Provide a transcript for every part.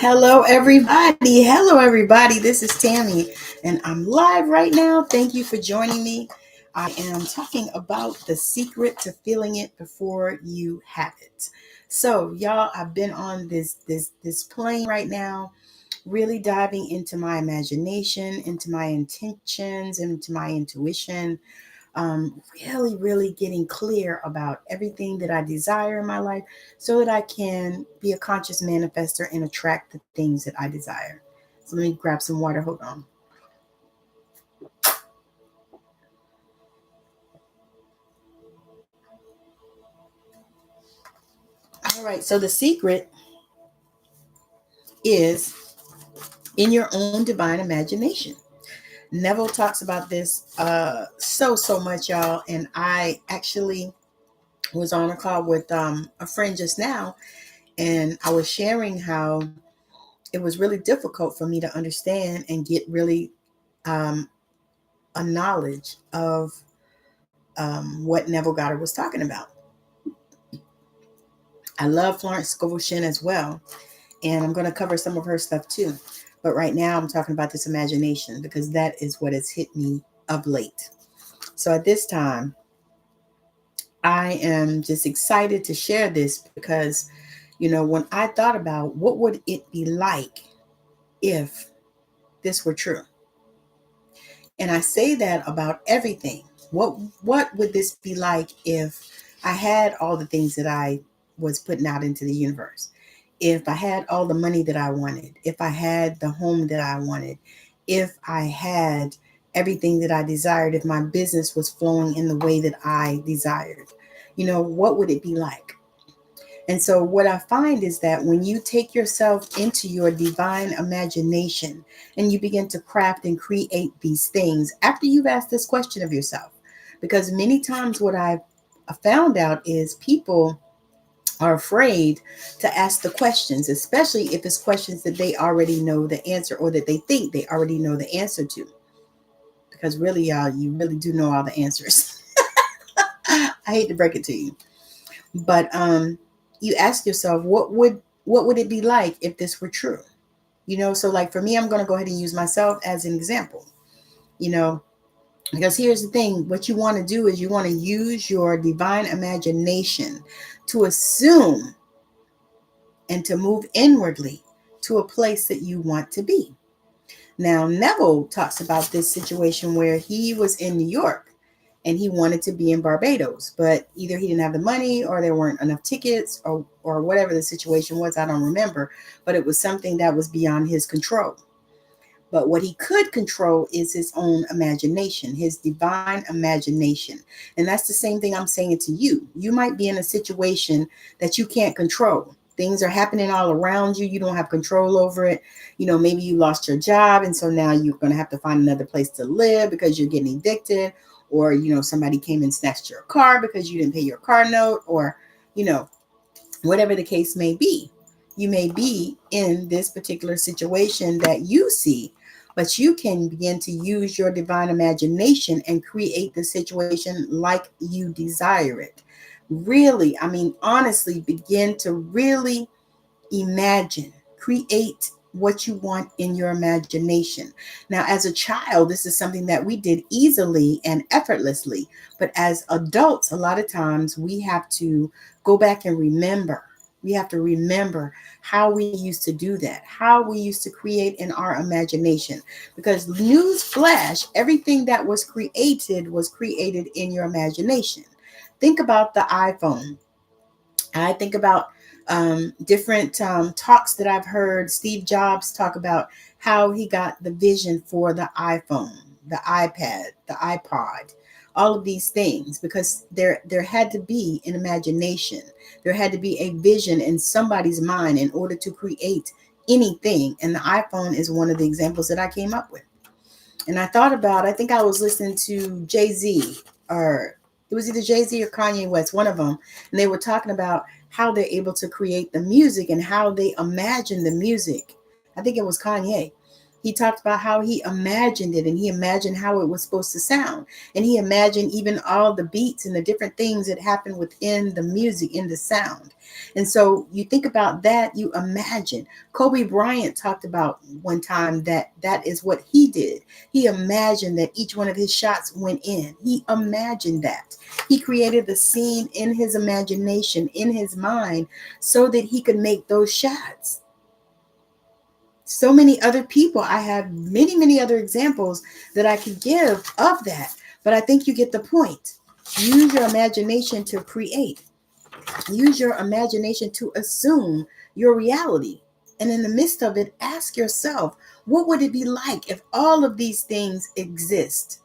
Hello, everybody. Hello, everybody. This is Tammy, and I'm live right now. Thank you for joining me. I am talking about the secret to feeling it before you have it. So, y'all, I've been on this plane right now, really diving into my imagination, into my intentions, into my intuition, really getting clear about everything that I desire in my life so that I can be a conscious manifester and attract the things that I desire. So let me grab some water. Hold on. All right. So the secret is in your own divine imagination. Neville talks about this so much, y'all. And I actually was on a call with a friend just now, and I was sharing how it was really difficult for me to understand and get really um, a knowledge of what Neville Goddard was talking about. I love Florence Scovel Shinn as well, and I'm going to cover some of her stuff too. But right now, I'm talking about this imagination because that is what has hit me of late. So at this time, I am just excited to share this because, when I thought about what would it be like if this were true, and I say that about everything. What would this be like if I had all the things that I was putting out into the universe? If I had all the money that I wanted, if I had the home that I wanted, if I had everything that I desired, if my business was flowing in the way that I desired, what would it be like? And so, what I find is that when you take yourself into your divine imagination and you begin to craft and create these things after you've asked this question of yourself, because many times what I've found out is people are afraid to ask the questions, especially if it's questions that they already know the answer or that they think they already know the answer to. Because really, y'all, you really do know all the answers. I hate to break it to you. But you ask yourself, what would it be like if this were true? So like for me, I'm going to go ahead and use myself as an example. You know, because here's the thing: what you want to do is you want to use your divine imagination to assume and to move inwardly to a place that you want to be. Now, Neville talks about this situation where he was in New York and he wanted to be in Barbados, but either he didn't have the money or there weren't enough tickets or whatever the situation was. I don't remember, but it was something that was beyond his control. But what he could control is his own imagination, his divine imagination. And that's the same thing I'm saying to you. You might be in a situation that you can't control. Things are happening all around you. You don't have control over it. Maybe you lost your job. And so now you're going to have to find another place to live because you're getting evicted. Or, somebody came and snatched your car because you didn't pay your car note. Or, whatever the case may be. You may be in this particular situation that you see, but you can begin to use your divine imagination and create the situation like you desire it. Really, I mean, honestly, begin to really imagine, create what you want in your imagination. Now, as a child, this is something that we did easily and effortlessly. But as adults, a lot of times we have to go back and remember. We have to remember how we used to do that, how we used to create in our imagination. Because news flash, everything that was created in your imagination. Think about the iPhone. I think about different talks that I've heard Steve Jobs talk about how he got the vision for the iPhone, the iPad, the iPod, all of these things, because there had to be an imagination. There had to be a vision in somebody's mind in order to create anything. And the iPhone is one of the examples that I came up with. And I think I was listening to Jay-Z, or it was either Jay-Z or Kanye West, one of them. And they were talking about how they're able to create the music and how they imagine the music. I think it was Kanye. He talked about how he imagined it, and he imagined how it was supposed to sound. And he imagined even all the beats and the different things that happened within the music, in the sound. And so you think about that, you imagine. Kobe Bryant talked about one time that that is what he did. He imagined that each one of his shots went in. He imagined that. He created the scene in his imagination, in his mind, so that he could make those shots. So many other people, I have many, many other examples that I could give of that, but I think you get the point. Use your imagination to create. Use your imagination to assume your reality. And in the midst of it, ask yourself, what would it be like if all of these things exist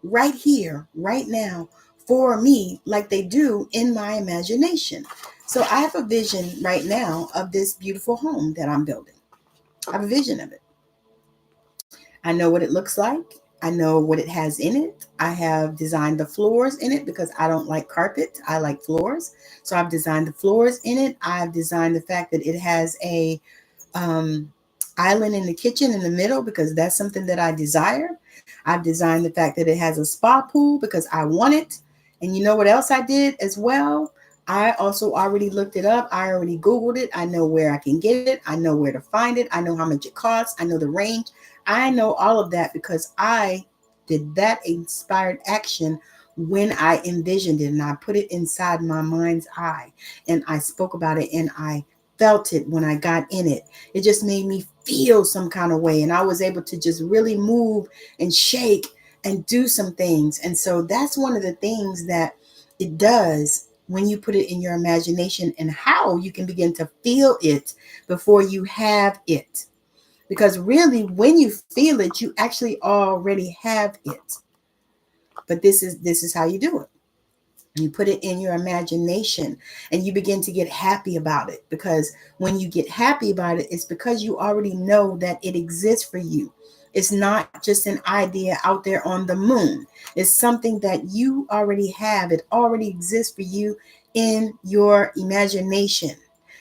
right here, right now, for me, like they do in my imagination? So I have a vision right now of this beautiful home that I'm building. I have a vision of it. I know what it looks like. I know what it has in it. I have designed the floors in it because I don't like carpet. I like floors. So I've designed the floors in it. I've designed the fact that it has a um, island in the kitchen in the middle because that's something that I desire. I've designed the fact that it has a spa pool because I want it. And you know what else I did as well? I also already looked it up. I already Googled it. I know where I can get it. I know where to find it. I know how much it costs. I know the range. I know all of that because I did that inspired action when I envisioned it and I put it inside my mind's eye and I spoke about it and I felt it when I got in it. It just made me feel some kind of way and I was able to just really move and shake and do some things. And so that's one of the things that it does when you put it in your imagination and how you can begin to feel it before you have it. Because really, when you feel it, you actually already have it. But this is how you do it. You put it in your imagination and you begin to get happy about it. Because when you get happy about it, it's because you already know that it exists for you. It's not just an idea out there on the moon. It's something that you already have. It already exists for you in your imagination.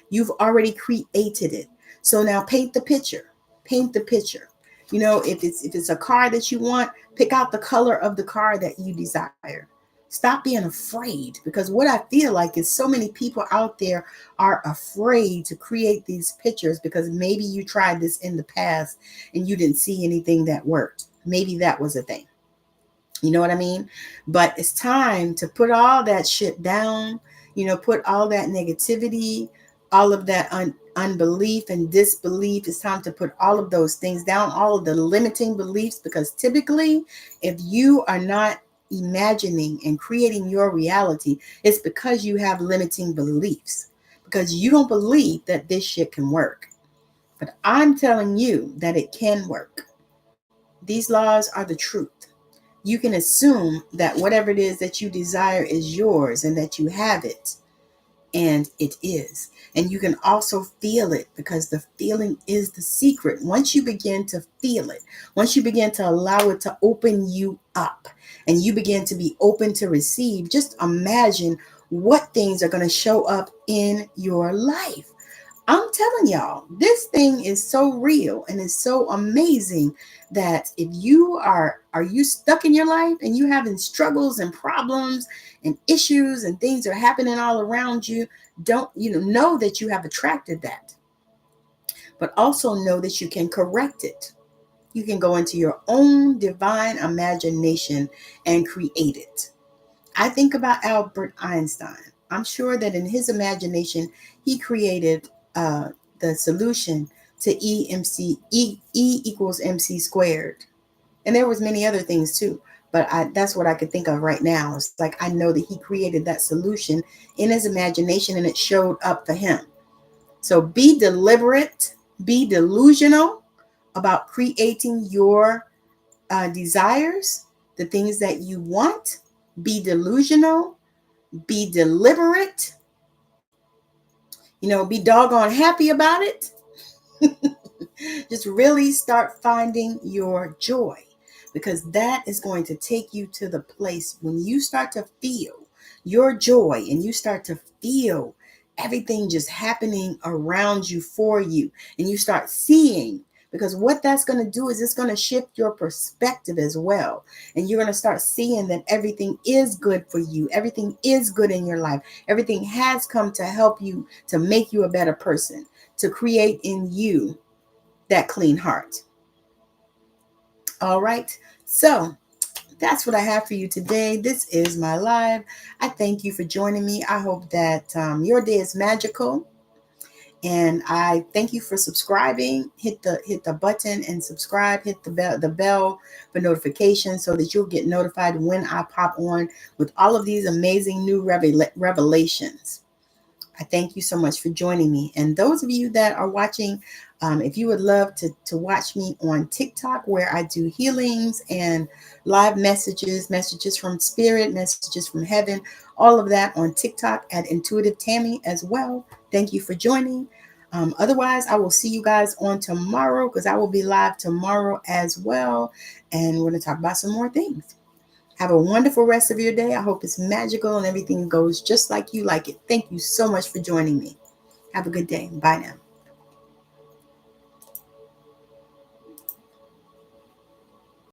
You've already created it. So now paint the picture. Paint the picture. You know, if it's a car that you want, pick out the color of the car that you desire. Stop being afraid because what I feel like is so many people out there are afraid to create these pictures because maybe you tried this in the past and you didn't see anything that worked. Maybe that was a thing. You know what I mean? But it's time to put all that shit down, put all that negativity, all of that unbelief and disbelief. It's time to put all of those things down, all of the limiting beliefs, because typically, if you are not imagining and creating your reality, it's because you have limiting beliefs, because you don't believe that this shit can work. But I'm telling you that it can work. These laws are the truth. You can assume that whatever it is that you desire is yours and that you have it, and it is. And you can also feel it because the feeling is the secret. Once you begin to feel it, once you begin to allow it to open you up and you begin to be open to receive, just imagine what things are going to show up in your life. I'm telling y'all, this thing is so real and it's so amazing that if are you stuck in your life and you having struggles and problems and issues and things are happening all around you, don't know that you have attracted that. But also know that you can correct it. You can go into your own divine imagination and create it. I think about Albert Einstein. I'm sure that in his imagination, he created the solution to E equals MC squared. And there was many other things too. But that's what I could think of right now. It's like I know that he created that solution in his imagination and it showed up for him. So be deliberate, be delusional about creating your desires, the things that you want. Be delusional, be deliberate, be doggone happy about it. Just really start finding your joy, because that is going to take you to the place when you start to feel your joy and you start to feel everything just happening around you for you, and you start seeing Because what that's going to do is it's going to shift your perspective as well. And you're going to start seeing that everything is good for you. Everything is good in your life. Everything has come to help you, to make you a better person, to create in you that clean heart. All right. So that's what I have for you today. This is my live. I thank you for joining me. I hope that your day is magical. And I thank you for subscribing. Hit the button and subscribe. Hit the bell for notifications so that you'll get notified when I pop on with all of these amazing new revelations. I thank you so much for joining me. And those of you that are watching, if you would love to watch me on TikTok, where I do healings and live messages from spirit, messages from heaven, all of that on TikTok at Intuitive Tammy as well. Thank you for joining. Otherwise, I will see you guys on tomorrow, because I will be live tomorrow as well. And we're going to talk about some more things. Have a wonderful rest of your day. I hope it's magical and everything goes just like you like it. Thank you so much for joining me. Have a good day. Bye now.